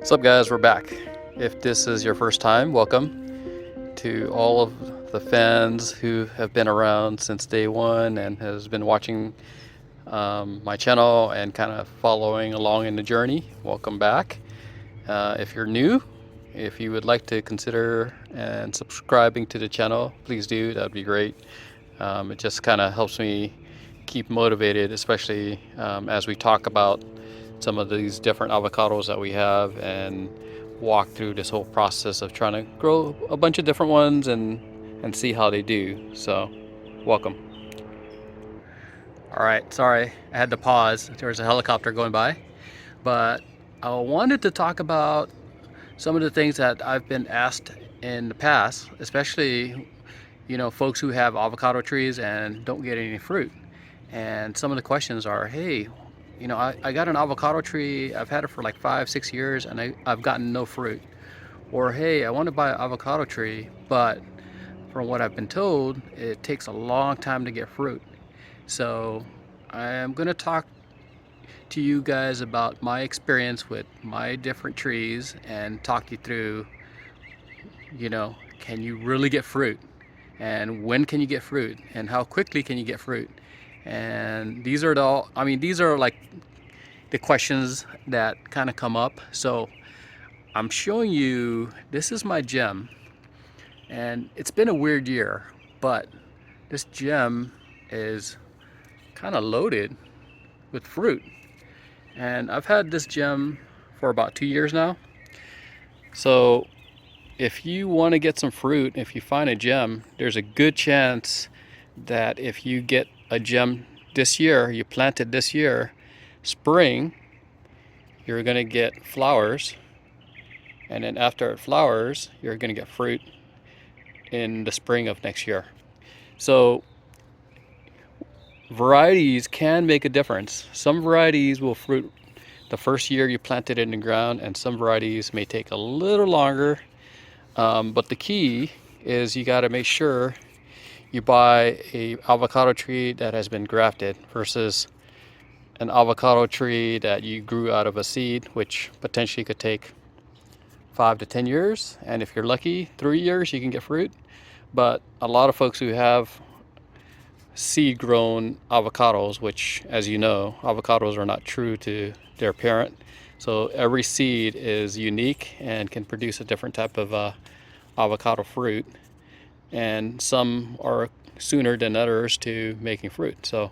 What's up, guys? We're back. If this is your first time, welcome to all of the fans who have been around since day one and has been watching my channel and kind of following along in the journey. Welcome back. If you're new, if you would like to consider and subscribing to the channel, please do. That'd be great. It just kind of helps me keep motivated, especially as we talk about some of these different avocados that we have and walk through this whole process of trying to grow a bunch of different ones and see how they do. So, welcome. All right, sorry, I had to pause. There was a helicopter going by, but I wanted to talk about some of the things that I've been asked in the past, especially folks who have avocado trees and don't get any fruit. And some of the questions are, hey, I got an avocado tree, I've had it for like 5-6 years and I've gotten no fruit. Or hey, I want to buy an avocado tree, but from what I've been told, it takes a long time to get fruit. So I'm going to talk to you guys about my experience with my different trees and talk you through, can you really get fruit? And when can you get fruit? And how quickly can you get fruit? And these are these are like the questions that kind of come up. So I'm showing you, this is my gem, and it's been a weird year, but this gem is kind of loaded with fruit. And I've had this gem for about 2 years now. So if you want to get some fruit, if you find a gem, there's a good chance that if you get a gem this year, you plant it this year, spring, you're going to get flowers. And then after it flowers, you're going to get fruit in the spring of next year. So varieties can make a difference. Some varieties will fruit the first year you planted it in the ground, and some varieties may take a little longer. But the key is you got to make sure you buy a avocado tree that has been grafted versus an avocado tree that you grew out of a seed, which potentially could take 5 to 10 years. And if you're lucky, 3 years you can get fruit. But a lot of folks who have seed grown avocados, which, as you know, avocados are not true to their parent. So every seed is unique and can produce a different type of avocado fruit. And some are sooner than others to making fruit. So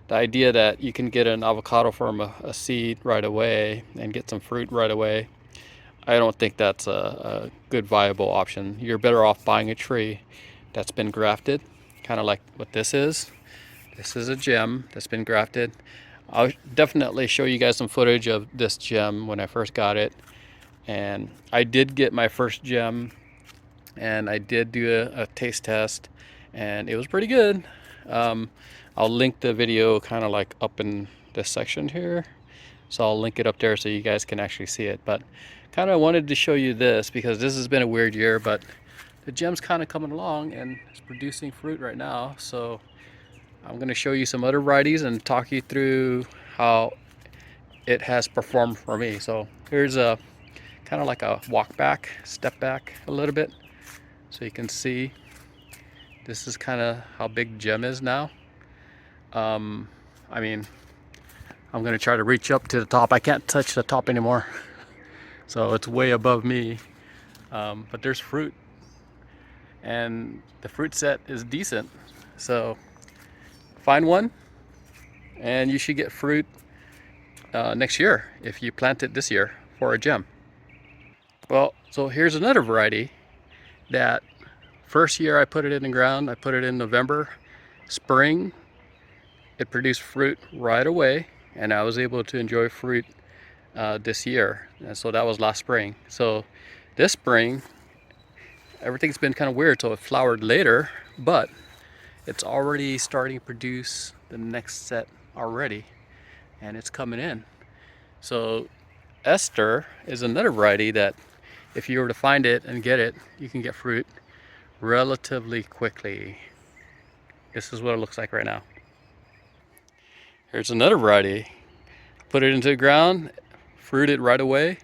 the idea that you can get an avocado from a seed right away and get some fruit right away, I don't think that's a good viable option. You're better off buying a tree that's been grafted, kind of like what this is. This is a gem that's been grafted. I'll definitely show you guys some footage of this gem when I first got it. And I did get my first gem, and I did do a taste test, and it was pretty good. I'll link the video kind of like up in this section here. So I'll link it up there so you guys can actually see it. But kind of wanted to show you this because this has been a weird year, but the gem's kind of coming along and it's producing fruit right now. So I'm going to show you some other varieties and talk you through how it has performed for me. So here's a kind of like a walk back, step back a little bit, so you can see this is kind of how big gem is now. I'm going to try to reach up to the top. I can't touch the top anymore, so it's way above me. But there's fruit, and the fruit set is decent. So find one, and you should get fruit next year if you plant it this year for a gem. Well, so here's another variety that first year I put it in the ground. I put it in November. Spring, it produced fruit right away, and I was able to enjoy fruit this year. And so that was last spring. So this spring, everything's been kind of weird. So it flowered later, but it's already starting to produce the next set already, and it's coming in. So Esther is another variety that if you were to find it and get it, you can get fruit relatively quickly. This is what it looks like right now. Here's another variety. Put it into the ground, fruited right away.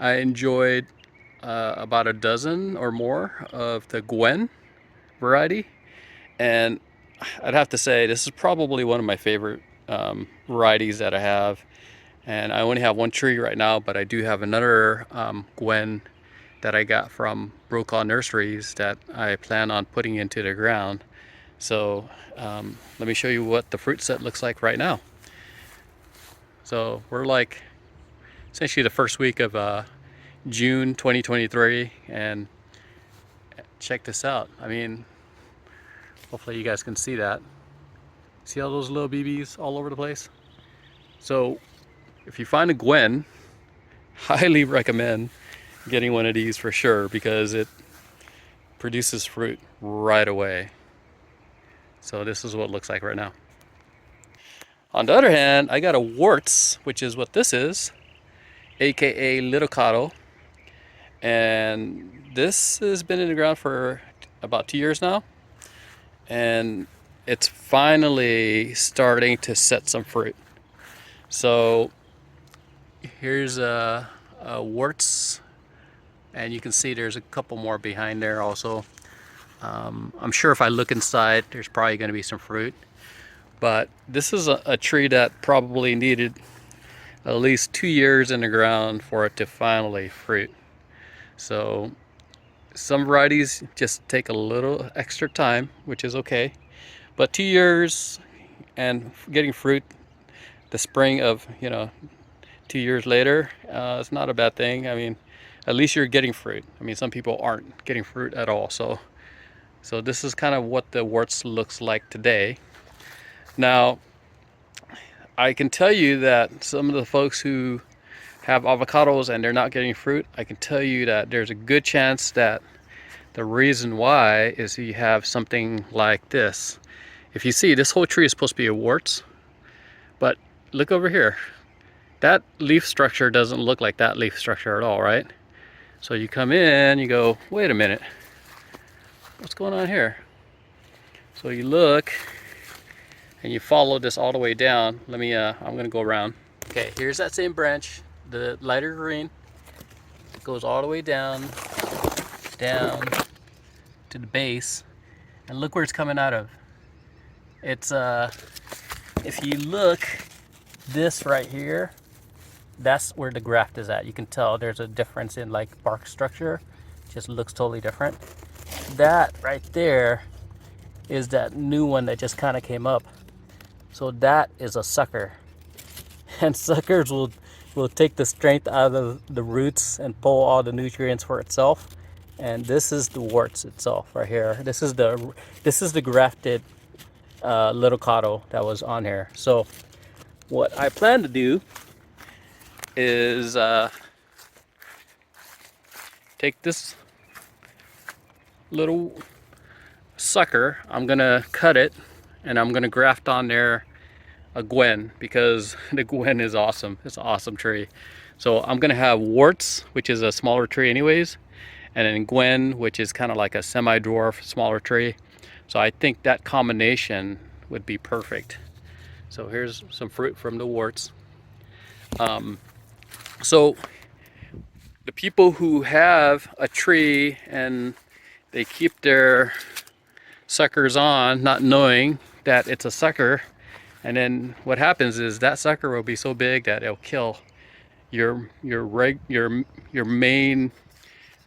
I enjoyed about a dozen or more of the Gwen variety, and I'd have to say this is probably one of my favorite varieties that I have. And I only have one tree right now, but I do have another Gwen that I got from Brokaw Nurseries that I plan on putting into the ground. So let me show you what the fruit set looks like right now. So we're like essentially the first week of June 2023, and check this out. I mean, hopefully you guys can see that. See all those little BBs all over the place? So if you find a Gwen, highly recommend getting one of these for sure, because it produces fruit right away. So this is what it looks like right now. On the other hand, I got a warts, which is what this is, aka little cotto, and this has been in the ground for about 2 years now, and it's finally starting to set some fruit. So here's a warts, and you can see there's a couple more behind there also. I'm sure if I look inside, there's probably going to be some fruit. But this is a tree that probably needed at least 2 years in the ground for it to finally fruit. So some varieties just take a little extra time, which is okay. But 2 years and getting fruit the spring of, 2 years later, it's not a bad thing. I mean, at least you're getting fruit. I mean, some people aren't getting fruit at all. So this is kind of what the warts looks like today. Now, I can tell you that some of the folks who have avocados and they're not getting fruit, I can tell you that there's a good chance that the reason why is you have something like this. If you see, this whole tree is supposed to be a warts, but look over here. That leaf structure doesn't look like that leaf structure at all, right? So you come in, you go, wait a minute, what's going on here? So you look and you follow this all the way down. Let me, I'm gonna go around. Okay, here's that same branch, the lighter green. It goes all the way down to the base, and look where it's coming out of. It's, if you look, this right here, that's where the graft is at. You can tell there's a difference in like bark structure. It just looks totally different. That right there is that new one that just kind of came up. So that is a sucker. And suckers will take the strength out of the roots and pull all the nutrients for itself. And this is the warts itself right here. This is the grafted little cotto that was on here. So what I plan to do is take this little sucker, I'm gonna cut it, and I'm gonna graft on there a Gwen, because the Gwen is awesome. It's an awesome tree. So I'm gonna have warts, which is a smaller tree anyways, and then Gwen, which is kind of like a semi-dwarf smaller tree. So I think that combination would be perfect. So here's some fruit from the warts. So the people who have a tree and they keep their suckers on, not knowing that it's a sucker, and then what happens is that sucker will be so big that it'll kill your main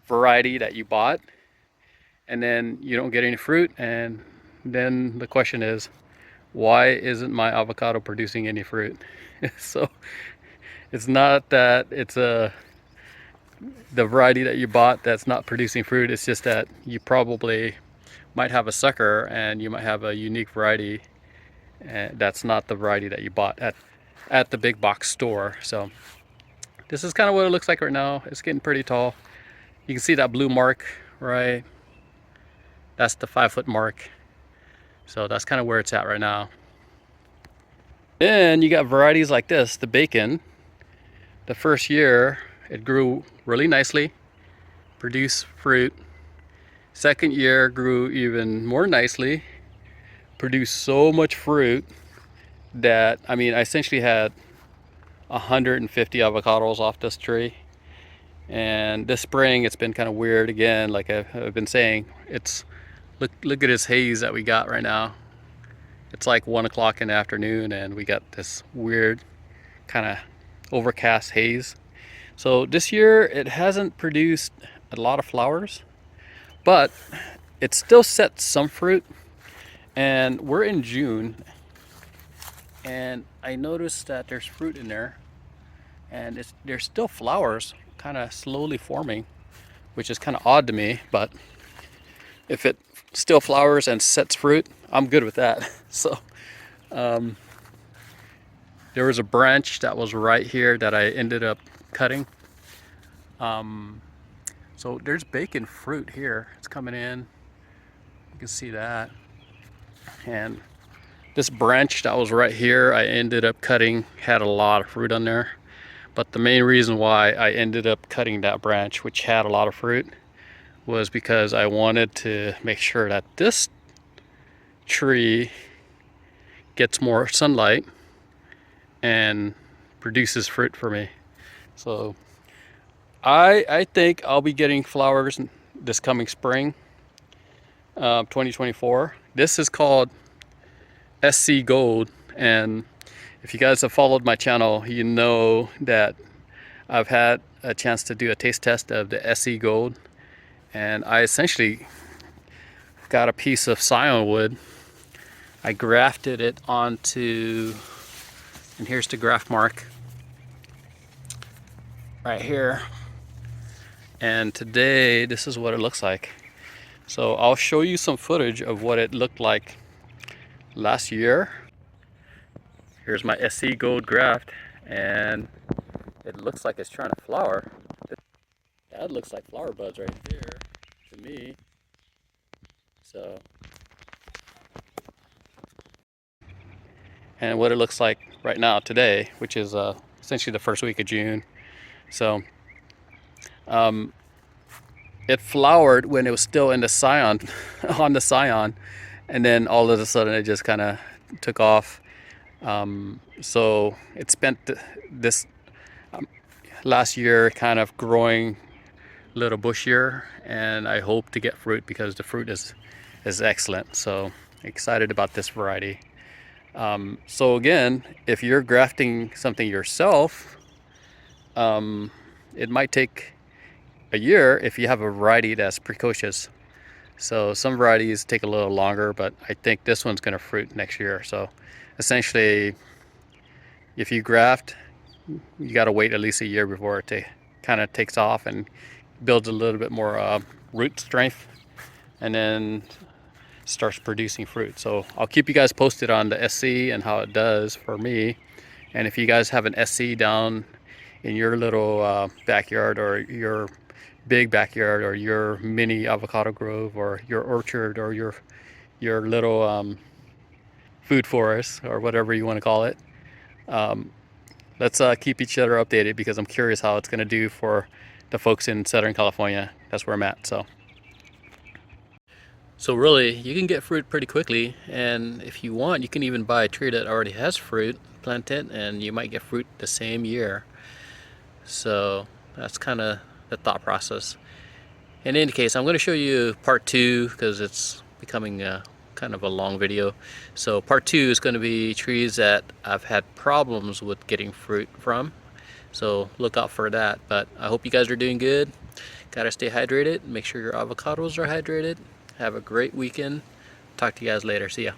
variety that you bought, and then you don't get any fruit. And then the question is, why isn't my avocado producing any fruit? So it's not that it's the variety that you bought that's not producing fruit. It's just that you probably might have a sucker and you might have a unique variety, and that's not the variety that you bought at the big box store. So this is kind of what it looks like right now. It's getting pretty tall. You can see that blue mark, right? That's the 5-foot mark. So that's kind of where it's at right now. Then you got varieties like this, the bacon. The first year it grew really nicely, produced fruit. Second year grew even more nicely, produced so much fruit that, I mean, I essentially had 150 avocados off this tree. And this spring it's been kind of weird again, like I've been saying. It's look at this haze that we got right now. It's like 1 o'clock in the afternoon and we got this weird kind of overcast haze. So this year it hasn't produced a lot of flowers, but it still set some fruit. And we're in June and I noticed that there's fruit in there, and there's still flowers kind of slowly forming, which is kind of odd to me, but if it still flowers and sets fruit, I'm good with that. So there was a branch that was right here that I ended up cutting. So there's bacon fruit here. It's coming in. You can see that. And this branch that was right here, I ended up cutting, had a lot of fruit on there. But the main reason why I ended up cutting that branch, which had a lot of fruit, was because I wanted to make sure that this tree gets more sunlight and produces fruit for me. So I think I'll be getting flowers this coming spring, 2024. This is called SC Gold, and if you guys have followed my channel, you know that I've had a chance to do a taste test of the SC Gold, and I essentially got a piece of scion wood. I grafted it onto, and here's the graft mark right here. And today, this is what it looks like. So I'll show you some footage of what it looked like last year. Here's my SC Gold graft, and it looks like it's trying to flower. That looks like flower buds right there to me. So, and what it looks like right now today, which is essentially the first week of June. So it flowered when it was still in the scion, on the scion, and then all of a sudden it just kind of took off. So it spent this last year kind of growing a little bushier, and I hope to get fruit because the fruit is excellent. So excited about this variety. So again, if you're grafting something yourself, it might take a year if you have a variety that's precocious. So some varieties take a little longer, but I think this one's going to fruit next year. So essentially, if you graft, you got to wait at least a year before it kind of takes off and builds a little bit more root strength, and then starts producing fruit. So I'll keep you guys posted on the SC and how it does for me. And if you guys have an SC down in your little backyard, or your big backyard, or your mini avocado grove, or your orchard, or your little food forest, or whatever you want to call it, let's keep each other updated, because I'm curious how it's going to do for the folks in Southern California. That's where I'm at. So really, you can get fruit pretty quickly, and if you want, you can even buy a tree that already has fruit, plant it, and you might get fruit the same year. So that's kind of the thought process. In any case, I'm going to show you part 2 because it's becoming kind of a long video. So part 2 is going to be trees that I've had problems with getting fruit from. So look out for that. But I hope you guys are doing good. Gotta stay hydrated. Make sure your avocados are hydrated. Have a great weekend. Talk to you guys later. See ya.